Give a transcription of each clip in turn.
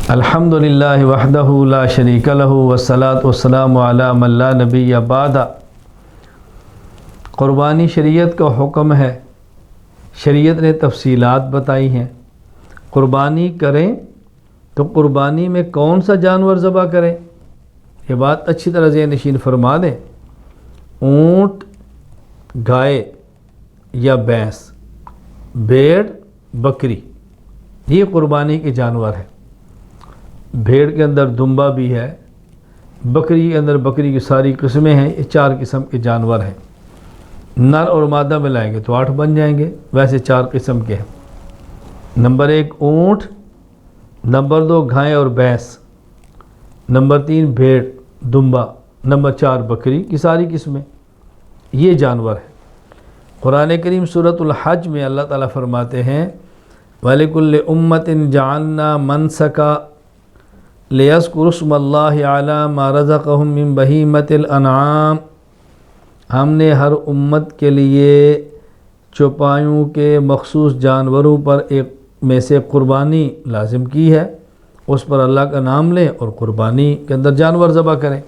الحمدللہ وحدہ لا شریک لہ والصلاۃ والسلام علی من لا نبی بعد۔ قربانی شریعت کا حکم ہے، شریعت نے تفصیلات بتائی ہیں۔ قربانی کریں تو قربانی میں کون سا جانور ذبح کریں، یہ بات اچھی طرح ذہن نشین فرما دیں۔ اونٹ، گائے یا بھینس، بھیڑ، بکری، یہ قربانی کے جانور ہیں۔ بھیڑ کے اندر دمبا بھی ہے، بکری کے اندر بکری کی ساری قسمیں ہیں، یہ 4 قسم کے جانور ہیں۔ نر اور مادہ ملائیں گے تو 8 بن جائیں گے، ویسے 4 قسم کے ہیں۔ نمبر 1 اونٹ، نمبر 2 گائے اور بھینس، نمبر 3 بھیڑ دمبا، نمبر 4 بکری کی ساری قسمیں، یہ جانور ہیں۔ قرآن کریم سورۃ الحج میں اللہ تعالیٰ فرماتے ہیں وَلِكُلِّ أُمَّةٍ جَعَلْنَا مَنْسَكًا لِيَذْكُرُوا اسْمَ اللَّهِ عَلَىٰ مَا رَزَقَهُم مِّن بَهِيمَةِ الْأَنْعَامِ، ہم نے ہر امت کے لیے چوپایوں کے مخصوص جانوروں پر ایک میں سے قربانی لازم کی ہے، اس پر اللہ کا نام لیں اور قربانی کے اندر جانور ذبح کریں۔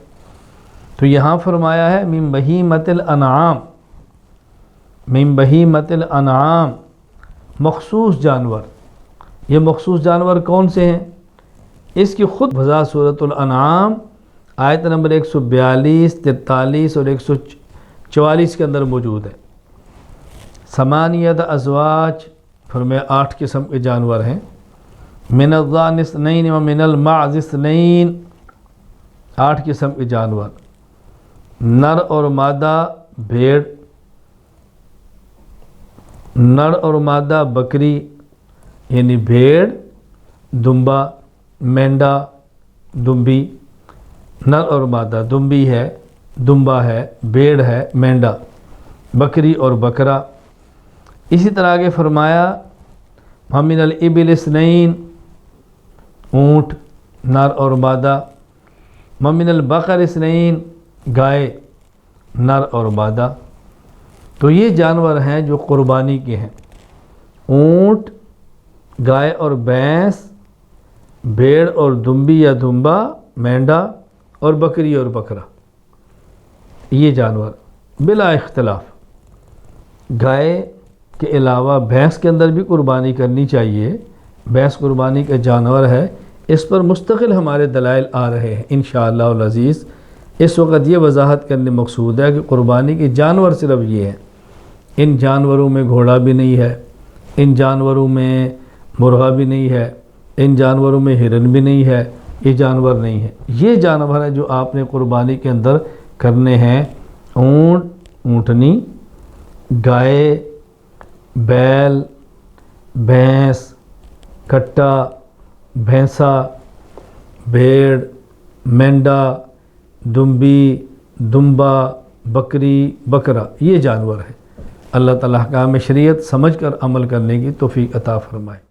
تو یہاں فرمایا ہے من بہیمۃ الانعام، من بہیمۃ الانعام، مخصوص جانور۔ یہ مخصوص جانور کون سے ہیں؟ اس کی خود وضاحت سورۃ الانعام آیت نمبر 142، 43 اور 144 کے اندر موجود ہے۔ ثمانیۃ ازواج، فرمایا 8 قسم کے جانور ہیں۔ من الضأن اثنین ومن المعز اثنین، 8 قسم کے جانور۔ نر اور مادہ بھیڑ، نر اور مادہ بکری، یعنی بھیڑ، دمبا، مینڈا، دمبی، نر اور مادہ، دمبی ہے، دمبا ہے، بھیڑ ہے، مینڈا، بکری اور بکرا۔ اسی طرح آگے فرمایا وَمِنَ الْإِبِلِ اثْنَيْنِ، اونٹ نر اور مادہ، وَمِنَ الْبَقَرِ اثْنَيْنِ، گائے نر اور مادہ۔ تو یہ جانور ہیں جو قربانی کے ہیں، اونٹ، گائے اور بھینس، بھیڑ اور دمبی یا دمبا، مینڈا اور بکری اور بکرا، یہ جانور بلا اختلاف۔ گائے کے علاوہ بھینس کے اندر بھی قربانی کرنی چاہیے، بھینس قربانی کا جانور ہے، اس پر مستقل ہمارے دلائل آ رہے ہیں انشاءاللہ العزیز۔ اس وقت یہ وضاحت کرنے مقصود ہے کہ قربانی کے جانور صرف یہ ہیں، ان جانوروں میں گھوڑا بھی نہیں ہے، ان جانوروں میں مرغا بھی نہیں ہے، ان جانوروں میں ہرن بھی نہیں ہے، یہ جانور نہیں ہے۔ یہ جانور ہیں جو آپ نے قربانی کے اندر کرنے ہیں، اونٹ، اونٹنی، گائے، بیل، بھینس، کٹا، بھینسا، بھیڑ، مینڈا، دمبی، دمبا، بکری، بکرا، یہ جانور ہیں۔ اللہ تعالیٰ احکام شریعت سمجھ کر عمل کرنے کی توفیق عطا فرمائے۔